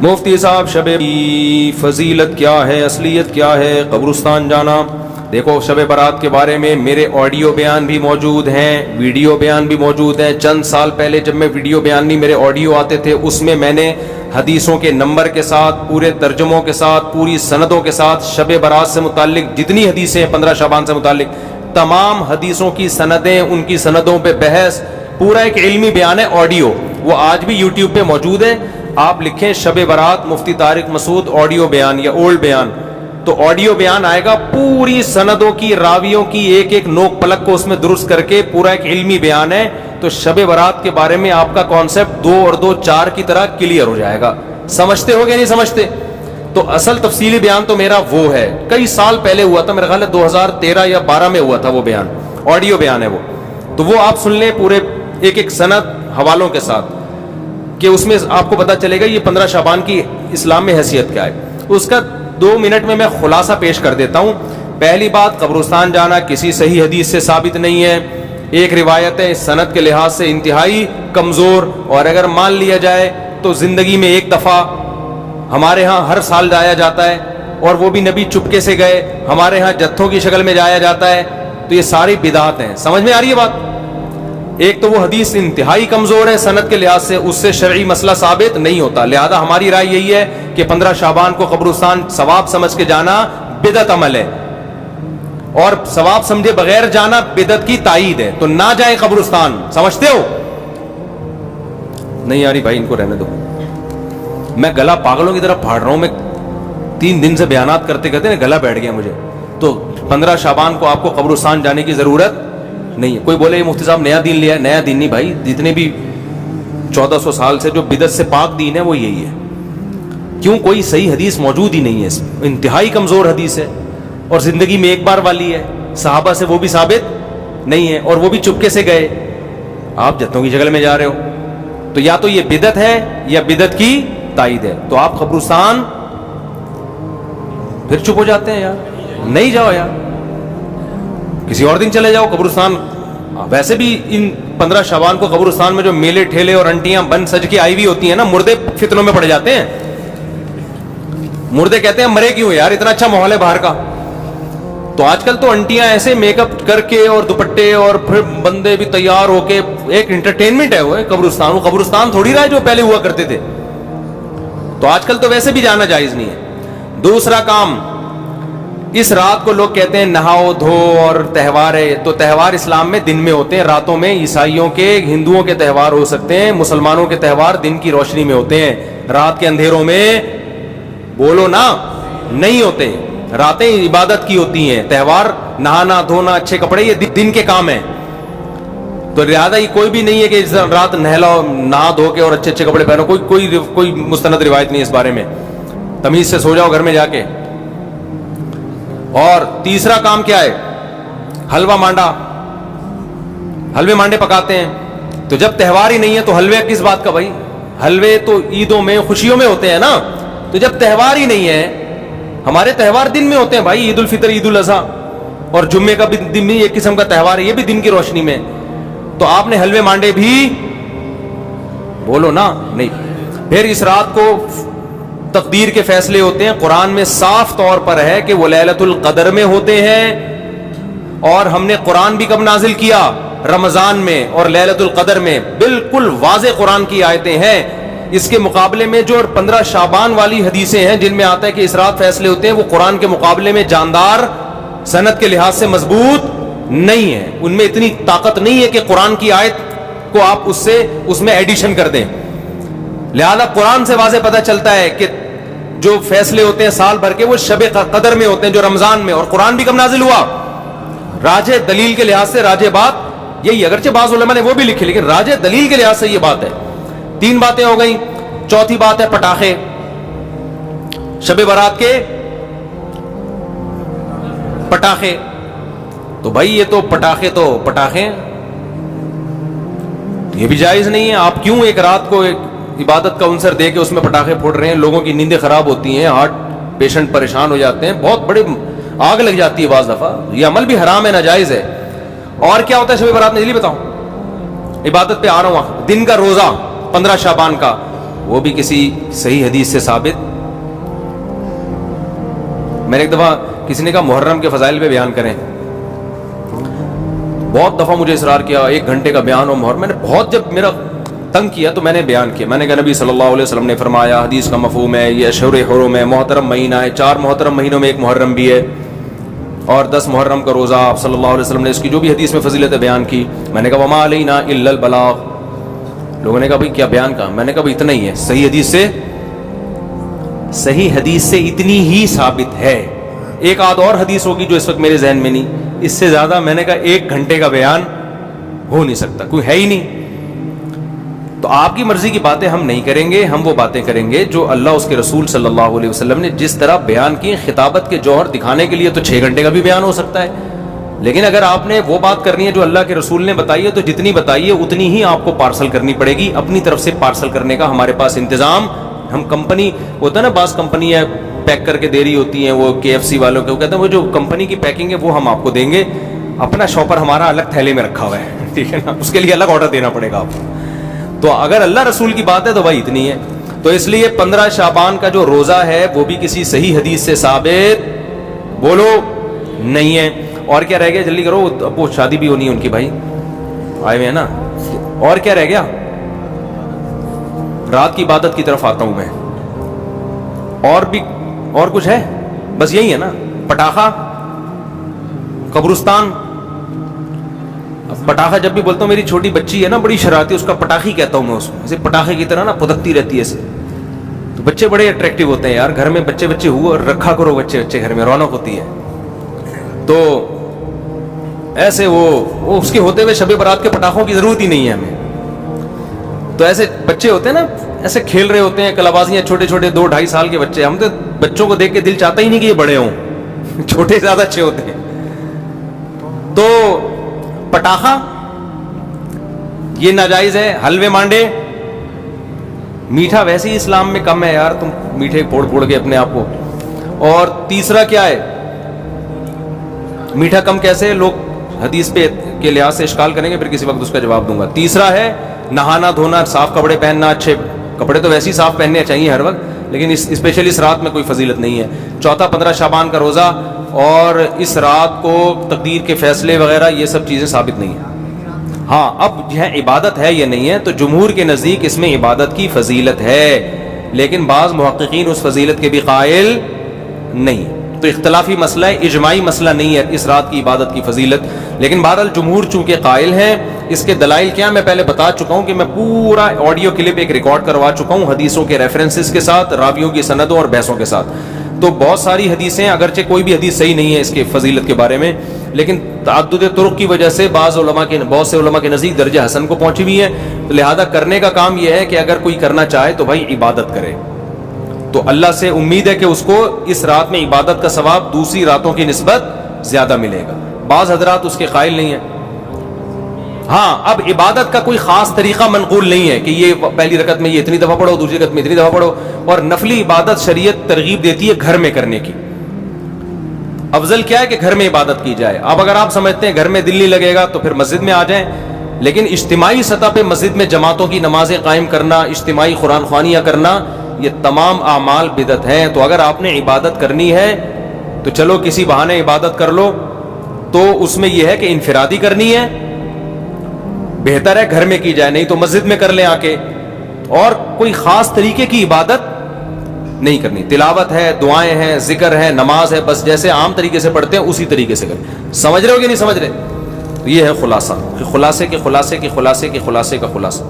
مفتی صاحب شب کی فضیلت کیا ہے, اصلیت کیا ہے, قبرستان جانا؟ دیکھو شب برات کے بارے میں میرے آڈیو بیان بھی موجود ہیں, ویڈیو بیان بھی موجود ہیں. چند سال پہلے جب میں ویڈیو بیان نہیں, میرے آڈیو آتے تھے, اس میں میں نے حدیثوں کے نمبر کے ساتھ, پورے ترجموں کے ساتھ, پوری سندوں کے ساتھ شب برات سے متعلق جتنی حدیثیں ہیں 15 شعبان سے متعلق تمام حدیثوں کی سندیں, ان کی سندوں پہ بحث, پورا ایک علمی بیان ہے آڈیو. وہ آج بھی یوٹیوب پہ موجود ہے. آپ لکھیں شب برات مفتی طارق مسعود آڈیو بیان یا اولڈ بیان, تو آڈیو بیان آئے گا. پوری سندوں کی, راویوں کی ایک ایک نوک پلک کو اس میں درست کر کے پورا ایک علمی بیان ہے. تو شب برات کے بارے میں آپ کا کانسیپٹ 2 اور 2 4 کی طرح کلیئر ہو جائے گا. سمجھتے ہو گیا نہیں سمجھتے؟ تو اصل تفصیلی بیان تو میرا وہ ہے, کئی سال پہلے ہوا تھا, میرا خیال ہے 2013 یا 12 میں ہوا تھا وہ بیان, آڈیو بیان ہے وہ. تو وہ آپ سن لیں پورے ایک ایک سند حوالوں کے ساتھ, کہ اس میں آپ کو پتا چلے گا یہ 15 شعبان کی اسلام میں حیثیت کیا ہے. اس کا 2 منٹ میں خلاصہ پیش کر دیتا ہوں. پہلی بات, قبرستان جانا کسی صحیح حدیث سے ثابت نہیں ہے. ایک روایت ہے, سند کے لحاظ سے انتہائی کمزور, اور اگر مان لیا جائے تو زندگی میں ایک دفعہ. ہمارے ہاں ہر سال جایا جاتا ہے, اور وہ بھی نبی چپکے سے گئے. ہمارے ہاں جتھوں کی شکل میں جایا جاتا ہے. تو یہ ساری بدعات ہیں. سمجھ میں آ رہی ہے بات؟ ایک تو وہ حدیث انتہائی کمزور ہے سند کے لحاظ سے, اس سے شرعی مسئلہ ثابت نہیں ہوتا. لہذا ہماری رائے یہی ہے کہ 15 شعبان کو قبرستان ثواب سمجھ کے جانا بدعت عمل ہے, اور ثواب سمجھے بغیر جانا بدعت کی تائید ہے. تو نہ جائیں قبرستان. سمجھتے ہو؟ نہیں یاری بھائی, ان کو رہنے دو. میں گلا پاگلوں کی طرح پھاڑ رہا ہوں. میں 3 دن سے بیانات کرتے کرتے گلا بیٹھ گیا مجھے. تو 15 شعبان کو آپ کو قبرستان جانے کی ضرورت نہیں ہے. کوئی بولے یہ مفتی صاحب نیا دین لیا ہے, نیا دین نہیں بھائی. جتنے بھی 1400 سال سے جو بدعت سے پاک دین ہے وہ یہی ہے. کیوں؟ کوئی صحیح حدیث موجود ہی نہیں ہے, انتہائی کمزور حدیث ہے, اور زندگی میں ایک بار والی ہے. صحابہ سے وہ بھی ثابت نہیں ہے, اور وہ بھی چپکے سے گئے. آپ جتوں کی شکل میں جا رہے ہو. تو یا تو یہ بدعت ہے یا بدعت کی تائید ہے. تو آپ قبرستان پھر چپ ہو جاتے ہیں. یار نہیں جاؤ یار, کسی اور دن چلے جاؤ قبرستان. ویسے بھی ان 15 شعبان کو قبرستان میں جو میلے ٹھیلے اور انٹیاں بن سج کے آئی ہوئی ہوتی ہیں نا, مردے فتنوں میں پڑ جاتے ہیں. مردے کہتے ہیں مرے کیوں یار, اتنا اچھا ماحول ہے باہر کا. تو آج کل تو انٹیاں ایسے میک اپ کر کے اور دوپٹے, اور پھر بندے بھی تیار ہو کے, ایک انٹرٹینمنٹ ہے وہ قبرستان. وہ قبرستان تھوڑی رہا ہے جو پہلے ہوا کرتے تھے. تو آج کل تو ویسے بھی جانا جائز نہیں ہے. دوسرا کام, اس رات کو لوگ کہتے ہیں نہاؤ دھو اور تہوار ہے. تو تہوار اسلام میں دن میں ہوتے ہیں, راتوں میں. عیسائیوں کے, ہندوؤں کے تہوار ہو سکتے ہیں, مسلمانوں کے تہوار دن کی روشنی میں ہوتے ہیں. رات کے اندھیروں میں بولو نا نہیں ہوتے. راتیں عبادت کی ہوتی ہیں. تہوار نہانا دھونا, اچھے کپڑے, یہ دن کے کام ہیں. تو لہٰذا یہ کوئی بھی نہیں ہے کہ رات نہا دھو کے اور اچھے اچھے کپڑے پہنو. کوئی مستند روایت نہیں اس بارے میں. تمیز سے سو جاؤ گھر میں جا کے. اور تیسرا کام کیا ہے؟ حلوہ مانڈا. حلوے مانڈے پکاتے ہیں. تو جب تہوار ہی نہیں ہے تو حلوے کس بات کا بھائی؟ حلوے تو عیدوں میں, خوشیوں میں ہوتے ہیں نا. تو جب تہوار ہی نہیں ہے, ہمارے تہوار دن میں ہوتے ہیں بھائی. عید الفطر, عید الاضحیٰ, اور جمعے کا بھی دن میں ایک قسم کا تہوار ہے, یہ بھی دن کی روشنی میں. تو آپ نے حلوے مانڈے بھی بولو نا نہیں. پھر اس رات کو تقدیر کے فیصلے ہوتے ہیں. قرآن میں صاف طور پر ہے کہ وہ لیلۃ القدر میں ہوتے ہیں. اور ہم نے قرآن بھی کب نازل کیا؟ رمضان میں اور لیلۃ القدر میں. بالکل واضح قرآن کی آیتیں ہیں. اس کے مقابلے میں جو 15 شعبان والی حدیثیں ہیں جن میں آتا ہے کہ اس رات فیصلے ہوتے ہیں, وہ قرآن کے مقابلے میں جاندار, سند کے لحاظ سے مضبوط نہیں ہے. ان میں اتنی طاقت نہیں ہے کہ قرآن کی آیت کو آپ اس میں ایڈیشن کر دیں. لہذا قرآن سے واضح پتہ چلتا ہے کہ جو فیصلے ہوتے ہیں سال بھر کے, وہ شب قدر میں ہوتے ہیں, جو رمضان میں. اور قرآن بھی کب نازل ہوا؟ راجح دلیل کے لحاظ سے راجح بات یہی. اگرچہ بعض علماء نے وہ بھی لکھی, لیکن راجح دلیل کے لحاظ سے یہ بات ہے. 3 باتیں ہو گئیں. چوتھی بات ہے پٹاخے. شب برات کے پٹاخے. تو بھائی یہ تو پٹاخے یہ بھی جائز نہیں ہے. آپ کیوں ایک رات کو ایک عبادت کا عنصر دے کے اس میں پٹاخے پھوڑ رہے ہیں؟ لوگوں کی نیندیں خراب ہوتی ہیں, ہارٹ پیشنٹ پریشان ہو جاتے ہیں, بہت بڑے آگ لگ جاتی ہے بعض دفعہ. یہ عمل بھی حرام ہے, ناجائز ہے. اور کیا ہوتا ہے شب برات میں؟ جلدی بتاؤں, عبادت پہ آ رہا ہوں. دن کا روزہ 15 شعبان کا, وہ بھی کسی صحیح حدیث سے ثابت. میں نے ایک دفعہ کسی نے کہا محرم کے فضائل پہ بیان کریں. بہت دفعہ مجھے اصرار کیا 1 گھنٹے کا بیان ہو محرم. میں نے بہت جب میرا تنگ کیا تو میں نے بیان کیا. میں نے کہا نبی صلی اللہ علیہ وسلم نے فرمایا, حدیث کا مفہوم ہے یہ اشہر حرم ہے, محترم مہینہ ہے, 4 محترم مہینوں میں 1 محرم بھی ہے, اور 10 محرم کا روزہ. آپ صلی اللہ علیہ وسلم نے اس کی جو بھی حدیث میں فضیلت بیان کی. میں نے کہا وما علینا الا البلاغ. لوگوں نے کہا بھائی کیا بیان کہا؟ میں نے کہا بھائی اتنا ہی ہے, صحیح حدیث سے اتنی ہی ثابت ہے. ایک آدھ اور حدیث ہوگی جو اس وقت میرے ذہن میں نہیں, اس سے زیادہ میں نے کہا 1 گھنٹے کا بیان ہو نہیں سکتا, کوئی ہے ہی نہیں. تو آپ کی مرضی کی باتیں ہم نہیں کریں گے, ہم وہ باتیں کریں گے جو اللہ اس کے رسول صلی اللہ علیہ وسلم نے جس طرح بیان کی. خطابت کے جوہر دکھانے کے لیے تو 6 گھنٹے کا بھی بیان ہو سکتا ہے, لیکن اگر آپ نے وہ بات کرنی ہے جو اللہ کے رسول نے بتائی ہے تو جتنی بتائی ہے اتنی ہی آپ کو پارسل کرنی پڑے گی. اپنی طرف سے پارسل کرنے کا ہمارے پاس انتظام, ہم کمپنی ہوتا ہے نا, بعض کمپنی ہے پیک کر کے دے رہی ہوتی ہیں, وہ KFC والوں کے, وہ کہتے ہیں وہ جو کمپنی کی پیکنگ ہے وہ ہم آپ کو دیں گے, اپنا شاپر ہمارا الگ تھیلے میں رکھا ہوا ہے, ٹھیک ہے نا, اس کے لیے الگ آرڈر دینا پڑے گا آپ کو. تو اگر اللہ رسول کی بات ہے تو بھائی اتنی ہے. تو اس لیے 15 شعبان کا جو روزہ ہے وہ بھی کسی صحیح حدیث سے ثابت بولو نہیں ہے. اور کیا رہ گیا, جلدی کرو, ابو شادی بھی ہونی ہے ان کی, بھائی آئے ہوئے ہیں نا. اور کیا رہ گیا, رات کی عبادت کی طرف آتا ہوں میں. اور کچھ ہے؟ بس یہی ہے نا, پٹاخہ, قبرستان. پٹاخہ جب بھی بولتا ہوں, میری چھوٹی بچی ہے نا بڑی شرارتی, اس کا پٹاخی کہتا ہوں میں اس کو, ایسے پٹاخے کی طرح نا پھدکتی رہتی ہے ایسے. تو بچے بڑے اٹریکٹیو ہوتے ہیں یار, گھر میں بچے ہوا رکھا کرو, بچے گھر میں رونق ہوتی ہے. تو ایسے وہ اس کے ہوتے ہوئے شب برات کے پٹاخوں کی ضرورت ہی نہیں ہے ہمیں. تو ایسے بچے ہوتے ہیں نا, ایسے کھیل رہے ہوتے ہیں کلابازیاں, چھوٹے 2-2.5 سال کے بچے. ہم تو بچوں کو دیکھ کے دل چاہتا ہی نہیں کہ یہ بڑے ہوں, چھوٹے زیادہ اچھے ہوتے ہیں. تو پٹاخہ یہ ناجائز ہے. حلوے مانڈے, میٹھا ویسے ہی اسلام میں کم ہے یار, تم میٹھے پھوڑ کے اپنے آپ کو. اور تیسرا کیا ہے, میٹھا کم کیسے, لوگ حدیث پہ کے لحاظ سے اشکال کریں گے, پھر کسی وقت اس کا جواب دوں گا. تیسرا ہے نہانا دھونا, صاف کپڑے پہننا. اچھے کپڑے تو ویسے ہی صاف پہننے چاہیے ہر وقت, لیکن اسپیشلی اس رات میں کوئی فضیلت نہیں ہے. چوتھا 15 شعبان کا روزہ, اور اس رات کو تقدیر کے فیصلے وغیرہ یہ سب چیزیں ثابت نہیں ہیں. ہاں اب جو ہے عبادت ہے یا نہیں ہے, تو جمہور کے نزدیک اس میں عبادت کی فضیلت ہے, لیکن بعض محققین اس فضیلت کے بھی قائل نہیں. تو اختلافی مسئلہ ہے, اجماعی مسئلہ نہیں ہے اس رات کی عبادت کی فضیلت. لیکن بہرحال جمہور چونکہ قائل ہیں. اس کے دلائل کیا میں پہلے بتا چکا ہوں کہ میں پورا آڈیو کلپ ایک ریکارڈ کروا چکا ہوں حدیثوں کے ریفرنسز کے ساتھ, راویوں کی سندوں اور بحثوں کے ساتھ. تو بہت ساری حدیثیں, اگرچہ کوئی بھی حدیث صحیح نہیں ہے اس کے فضیلت کے بارے میں, لیکن تعدد طرق کی وجہ سے بہت سے علماء کے نزدیک درجہ حسن کو پہنچی ہوئی ہے. تو لہذا کرنے کا کام یہ ہے کہ اگر کوئی کرنا چاہے تو بھائی عبادت کرے. تو اللہ سے امید ہے کہ اس کو اس رات میں عبادت کا ثواب دوسری راتوں کی نسبت زیادہ ملے گا. بعض حضرات اس کے قائل نہیں ہیں. ہاں اب عبادت کا کوئی خاص طریقہ منقول نہیں ہے کہ یہ پہلی رکعت میں یہ اتنی دفعہ پڑھو, دوسری رکعت میں اتنی دفعہ پڑھو. اور نفلی عبادت شریعت ترغیب دیتی ہے گھر میں کرنے کی. افضل کیا ہے کہ گھر میں عبادت کی جائے. اب اگر آپ سمجھتے ہیں گھر میں دل نہیں لگے گا تو پھر مسجد میں آ جائیں, لیکن اجتماعی سطح پہ مسجد میں جماعتوں کی نمازیں قائم کرنا, اجتماعی قرآن خوانیاں کرنا, یہ تمام اعمال بدعت ہیں. تو اگر آپ نے عبادت کرنی ہے تو چلو کسی بہانے عبادت کر لو, تو اس میں یہ ہے کہ انفرادی کرنی ہے, بہتر ہے گھر میں کی جائے, نہیں تو مسجد میں کر لیں آ کے. اور کوئی خاص طریقے کی عبادت نہیں کرنی. تلاوت ہے, دعائیں ہیں, ذکر ہے, نماز ہے, بس جیسے عام طریقے سے پڑھتے ہیں اسی طریقے سے کریں. سمجھ رہے ہو کہ نہیں سمجھ رہے؟ یہ ہے خلاصہ, خلاصے کے خلاصے کے خلاصے کے خلاصے کا خلاصہ.